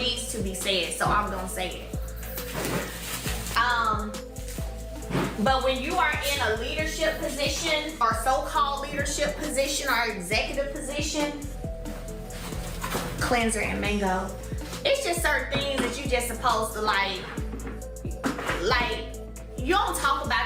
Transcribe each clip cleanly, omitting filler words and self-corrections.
needs to be said, so I'm gonna say it. But when you are in a leadership position or so-called leadership position or executive position, cleanser and mango, it's just certain things that you just supposed to like you don't talk about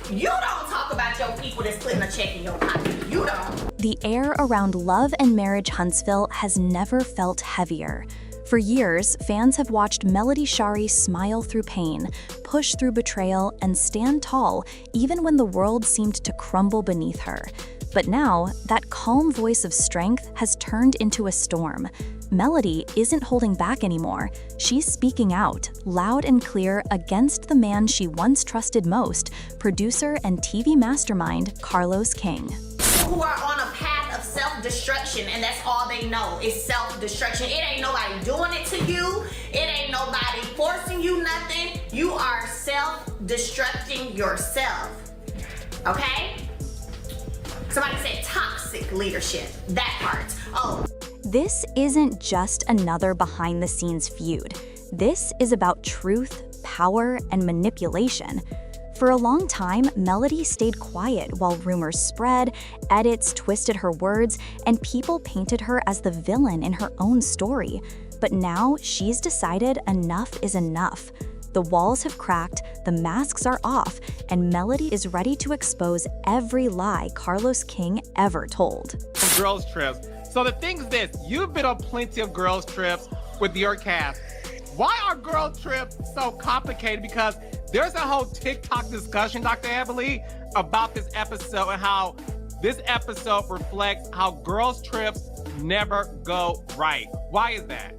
you don't talk about your people that's putting a check in your pocket. You don't. The air around Love and Marriage Huntsville has never felt heavier. For years, fans have watched Melody Shari smile through pain, push through betrayal, and stand tall even when the world seemed to crumble beneath her. But now, that calm voice of strength has turned into a storm. Melody isn't holding back anymore. She's speaking out, loud and clear, against the man she once trusted most, producer and TV mastermind Carlos King. Who are on a path of self-destruction, and that's all they know is self-destruction. It ain't nobody doing it to you. It ain't nobody forcing you nothing. You are self-destructing yourself. Okay? Somebody said toxic leadership. That part. Oh. This isn't just another behind-the-scenes feud. This is about truth, power, and manipulation. For a long time, Melody stayed quiet while rumors spread, edits twisted her words, and people painted her as the villain in her own story. But now she's decided enough is enough. The walls have cracked, the masks are off, and Melody is ready to expose every lie Carlos King ever told. Girls trips. So the thing is this, you've been on plenty of girls trips with your cast. Why are girl trips so complicated? Because there's a whole TikTok discussion, Dr. Emily, about this episode and how this episode reflects how girls trips never go right. Why is that?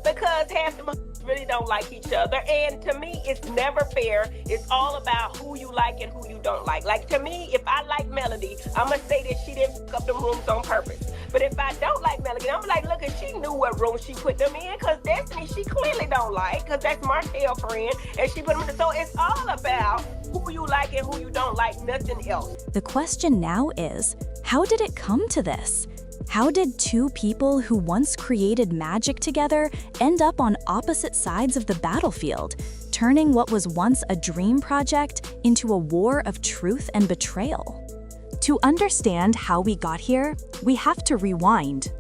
Because half the really don't like each other, and to me it's never fair. It's all about who you like and who you don't like. Like, to me, if I like Melody, I'm gonna say that she didn't pick up them rooms on purpose. But if I don't like Melody, I'm like, look, she knew what room she put them in, because Destiny she clearly don't like, because that's Martell's friend, and she put them in. So it's all about who you like and who you don't like, nothing else. The question now is, how did it come to this? How did two people who once created magic together end up on opposite sides of the battlefield, turning what was once a dream project into a war of truth and betrayal? To understand how we got here, we have to rewind.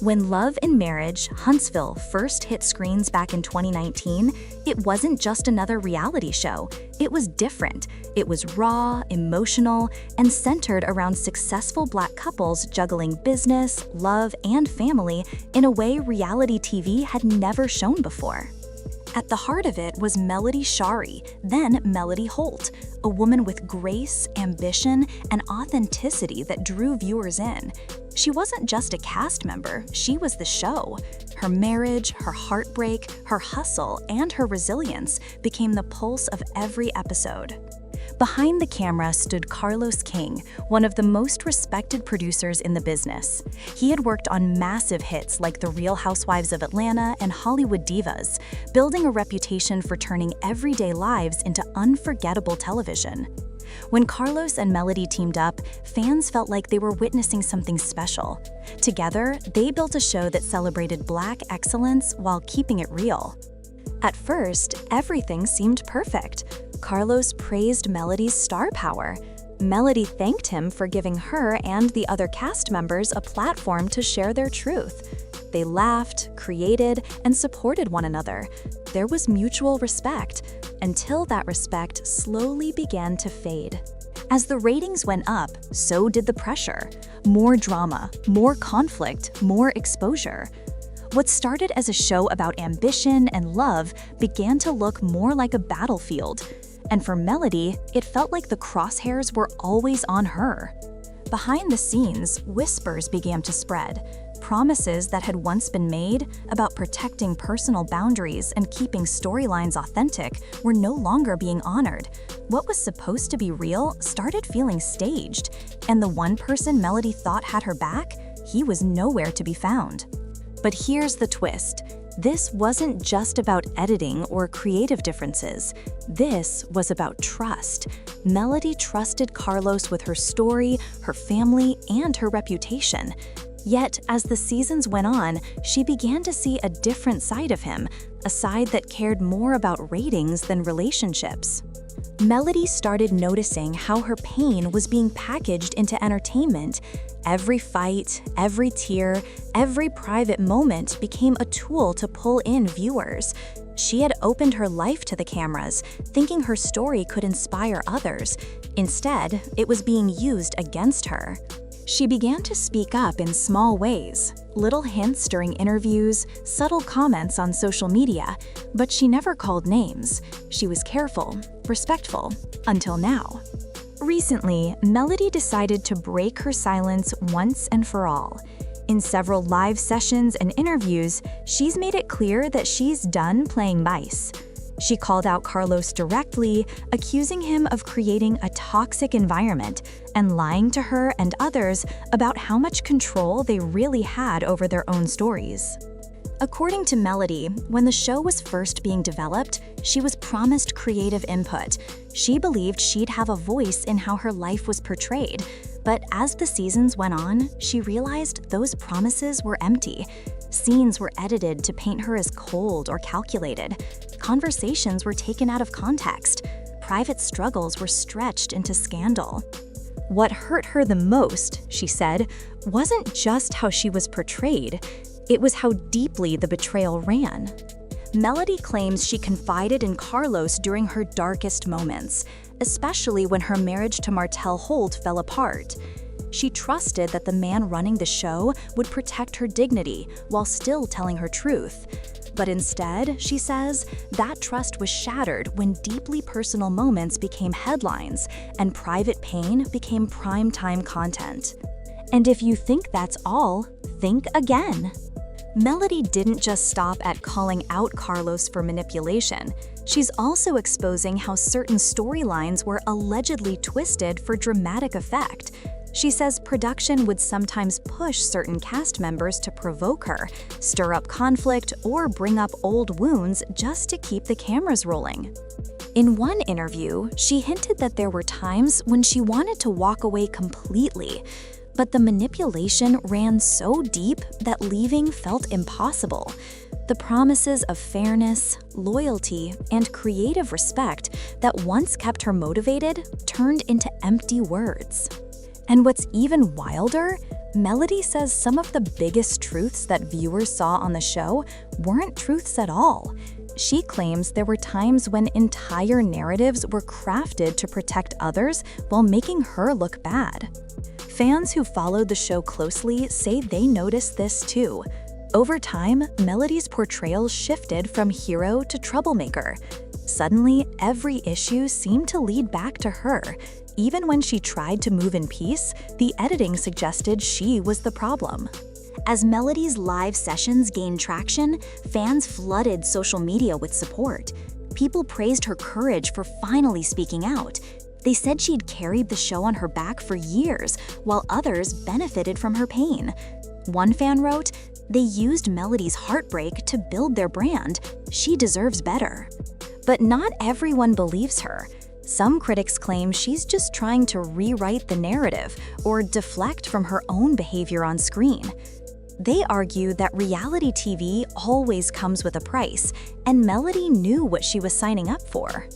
When Love and Marriage Huntsville first hit screens back in 2019, it wasn't just another reality show. It was different. It was raw, emotional, and centered around successful Black couples juggling business, love, and family in a way reality TV had never shown before. At the heart of it was Melody Shari, then Melody Holt, a woman with grace, ambition, and authenticity that drew viewers in. She wasn't just a cast member, she was the show. Her marriage, her heartbreak, her hustle, and her resilience became the pulse of every episode. Behind the camera stood Carlos King, one of the most respected producers in the business. He had worked on massive hits like The Real Housewives of Atlanta and Hollywood Divas, building a reputation for turning everyday lives into unforgettable television. When Carlos and Melody teamed up, fans felt like they were witnessing something special. Together, they built a show that celebrated Black excellence while keeping it real. At first, everything seemed perfect. Carlos praised Melody's star power. Melody thanked him for giving her and the other cast members a platform to share their truth. They laughed, created, and supported one another. There was mutual respect, until that respect slowly began to fade. As the ratings went up, so did the pressure. More drama, more conflict, more exposure. What started as a show about ambition and love began to look more like a battlefield. And for Melody, it felt like the crosshairs were always on her. Behind the scenes, whispers began to spread. Promises that had once been made about protecting personal boundaries and keeping storylines authentic were no longer being honored. What was supposed to be real started feeling staged, and the one person Melody thought had her back, he was nowhere to be found. But here's the twist. This wasn't just about editing or creative differences. This was about trust. Melody trusted Carlos with her story, her family, and her reputation. Yet, as the seasons went on, she began to see a different side of him, a side that cared more about ratings than relationships. Melody started noticing how her pain was being packaged into entertainment. Every fight, every tear, every private moment became a tool to pull in viewers. She had opened her life to the cameras, thinking her story could inspire others. Instead, it was being used against her. She began to speak up in small ways, little hints during interviews, subtle comments on social media, but she never called names. She was careful, respectful, until now. Recently, Melody decided to break her silence once and for all. In several live sessions and interviews, she's made it clear that she's done playing nice. She called out Carlos directly, accusing him of creating a toxic environment and lying to her and others about how much control they really had over their own stories. According to Melody, when the show was first being developed, she was promised creative input. She believed she'd have a voice in how her life was portrayed. But as the seasons went on, she realized those promises were empty. Scenes were edited to paint her as cold or calculated. Conversations were taken out of context. Private struggles were stretched into scandal. What hurt her the most, she said, wasn't just how she was portrayed. It was how deeply the betrayal ran. Melody claims she confided in Carlos during her darkest moments, especially when her marriage to Martel Holt fell apart. She trusted that the man running the show would protect her dignity while still telling her truth. But instead, she says, that trust was shattered when deeply personal moments became headlines and private pain became primetime content. And if you think that's all, think again. Melody didn't just stop at calling out Carlos for manipulation. She's also exposing how certain storylines were allegedly twisted for dramatic effect. She says production would sometimes push certain cast members to provoke her, stir up conflict, or bring up old wounds just to keep the cameras rolling. In one interview, she hinted that there were times when she wanted to walk away completely, but the manipulation ran so deep that leaving felt impossible. The promises of fairness, loyalty, and creative respect that once kept her motivated turned into empty words. And what's even wilder, Melody says some of the biggest truths that viewers saw on the show weren't truths at all. She claims there were times when entire narratives were crafted to protect others while making her look bad. Fans who followed the show closely say they noticed this too. Over time, Melody's portrayal shifted from hero to troublemaker. Suddenly, every issue seemed to lead back to her. Even when she tried to move in peace, the editing suggested she was the problem. As Melody's live sessions gained traction, fans flooded social media with support. People praised her courage for finally speaking out. They said she'd carried the show on her back for years, while others benefited from her pain. One fan wrote, "They used Melody's heartbreak to build their brand. She deserves better." But not everyone believes her. Some critics claim she's just trying to rewrite the narrative or deflect from her own behavior on screen. They argue that reality TV always comes with a price, and Melody knew what she was signing up for.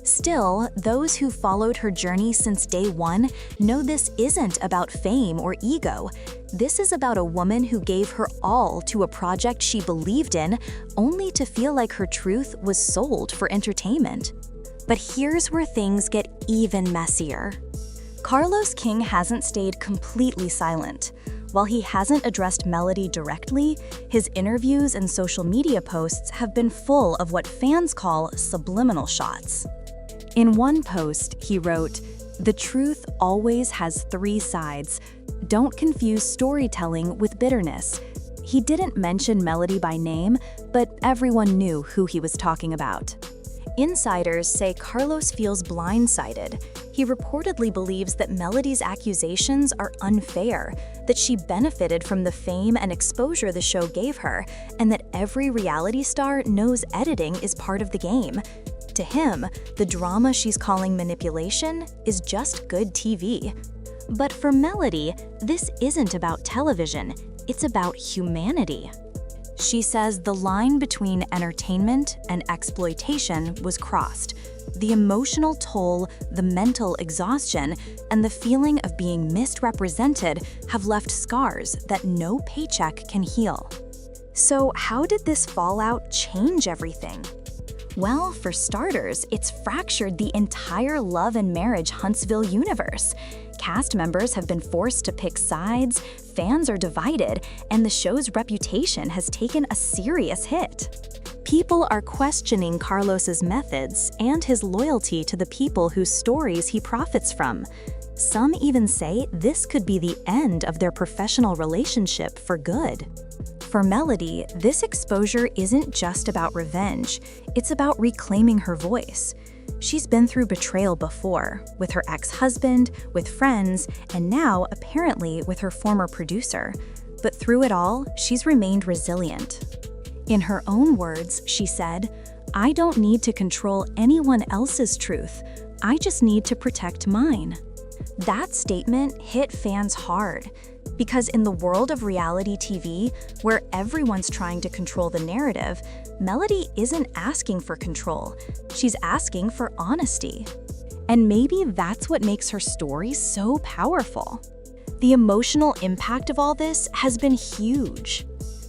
Still, those who followed her journey since day one know this isn't about fame or ego. This is about a woman who gave her all to a project she believed in, only to feel like her truth was sold for entertainment. But here's where things get even messier. Carlos King hasn't stayed completely silent. While he hasn't addressed Melody directly, his interviews and social media posts have been full of what fans call subliminal shots. In one post, he wrote, "The truth always has three sides. Don't confuse storytelling with bitterness." He didn't mention Melody by name, but everyone knew who he was talking about. Insiders say Carlos feels blindsided. He reportedly believes that Melody's accusations are unfair, that she benefited from the fame and exposure the show gave her, and that every reality star knows editing is part of the game. To him, the drama she's calling manipulation is just good TV. But for Melody, this isn't about television, it's about humanity. She says the line between entertainment and exploitation was crossed. The emotional toll, the mental exhaustion, and the feeling of being misrepresented have left scars that no paycheck can heal. So how did this fallout change everything? Well, for starters, it's fractured the entire Love and Marriage Huntsville universe. Cast members have been forced to pick sides, fans are divided, and the show's reputation has taken a serious hit. People are questioning Carlos's methods and his loyalty to the people whose stories he profits from. Some even say this could be the end of their professional relationship for good. For Melody, this exposure isn't just about revenge, it's about reclaiming her voice. She's been through betrayal before, with her ex-husband, with friends, and now, apparently, with her former producer. But through it all, she's remained resilient. In her own words, she said, "I don't need to control anyone else's truth. I just need to protect mine." That statement hit fans hard, because in the world of reality TV, where everyone's trying to control the narrative, Melody isn't asking for control. She's asking for honesty. And maybe that's what makes her story so powerful. The emotional impact of all this has been huge.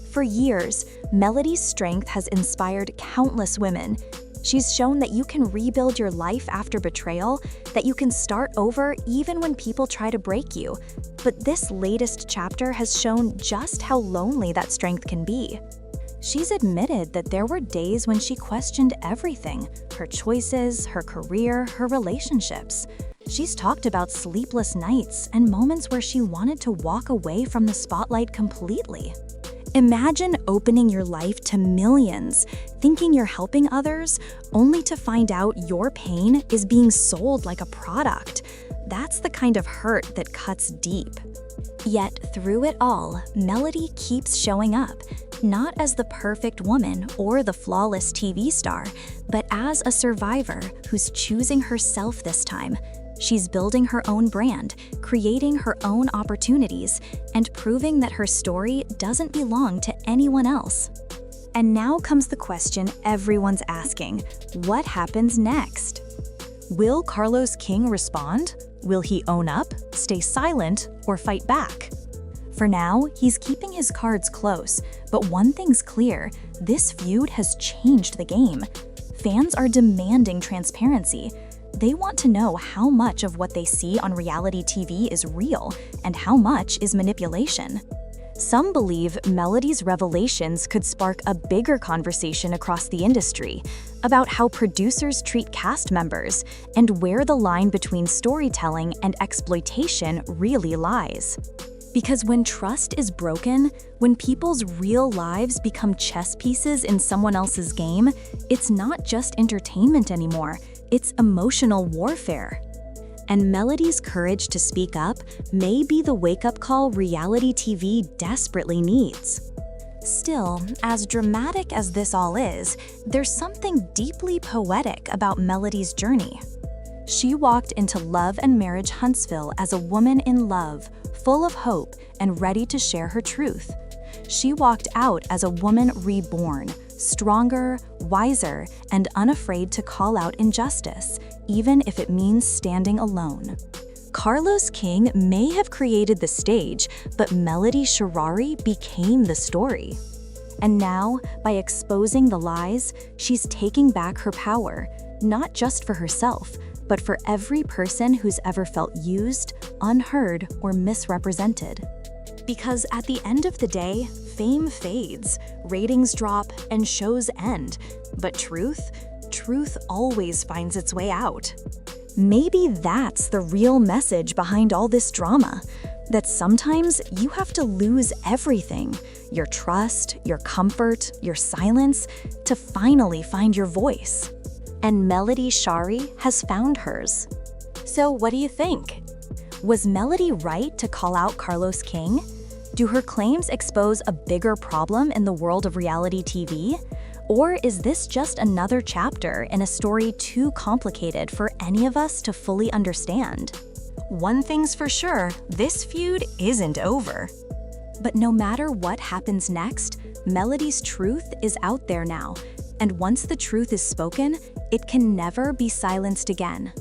For years, Melody's strength has inspired countless women. She's shown that you can rebuild your life after betrayal, that you can start over even when people try to break you. But this latest chapter has shown just how lonely that strength can be. She's admitted that there were days when she questioned everything, her choices, her career, her relationships. She's talked about sleepless nights and moments where she wanted to walk away from the spotlight completely. Imagine opening your life to millions, thinking you're helping others, only to find out your pain is being sold like a product. That's the kind of hurt that cuts deep. Yet through it all, Melody keeps showing up, not as the perfect woman or the flawless TV star, but as a survivor who's choosing herself this time. She's building her own brand, creating her own opportunities, and proving that her story doesn't belong to anyone else. And now comes the question everyone's asking: what happens next? Will Carlos King respond? Will he own up, stay silent, or fight back? For now, he's keeping his cards close, but one thing's clear: this feud has changed the game. Fans are demanding transparency. They want to know how much of what they see on reality TV is real and how much is manipulation. Some believe Melody's revelations could spark a bigger conversation across the industry about how producers treat cast members and where the line between storytelling and exploitation really lies. Because when trust is broken, when people's real lives become chess pieces in someone else's game, it's not just entertainment anymore. It's emotional warfare. And Melody's courage to speak up may be the wake-up call reality TV desperately needs. Still, as dramatic as this all is, there's something deeply poetic about Melody's journey. She walked into Love and Marriage Huntsville as a woman in love, full of hope, and ready to share her truth. She walked out as a woman reborn, stronger, wiser, and unafraid to call out injustice, even if it means standing alone. Carlos King may have created the stage, but Melody Shari became the story. And now, by exposing the lies, she's taking back her power, not just for herself, but for every person who's ever felt used, unheard, or misrepresented. Because at the end of the day, fame fades, ratings drop, and shows end. But truth always finds its way out. Maybe that's the real message behind all this drama, that sometimes you have to lose everything, your trust, your comfort, your silence, to finally find your voice. And Melody Shari has found hers. So what do you think? Was Melody right to call out Carlos King? Do her claims expose a bigger problem in the world of reality TV? Or is this just another chapter in a story too complicated for any of us to fully understand? One thing's for sure, this feud isn't over. But no matter what happens next, Melody's truth is out there now. And once the truth is spoken, it can never be silenced again.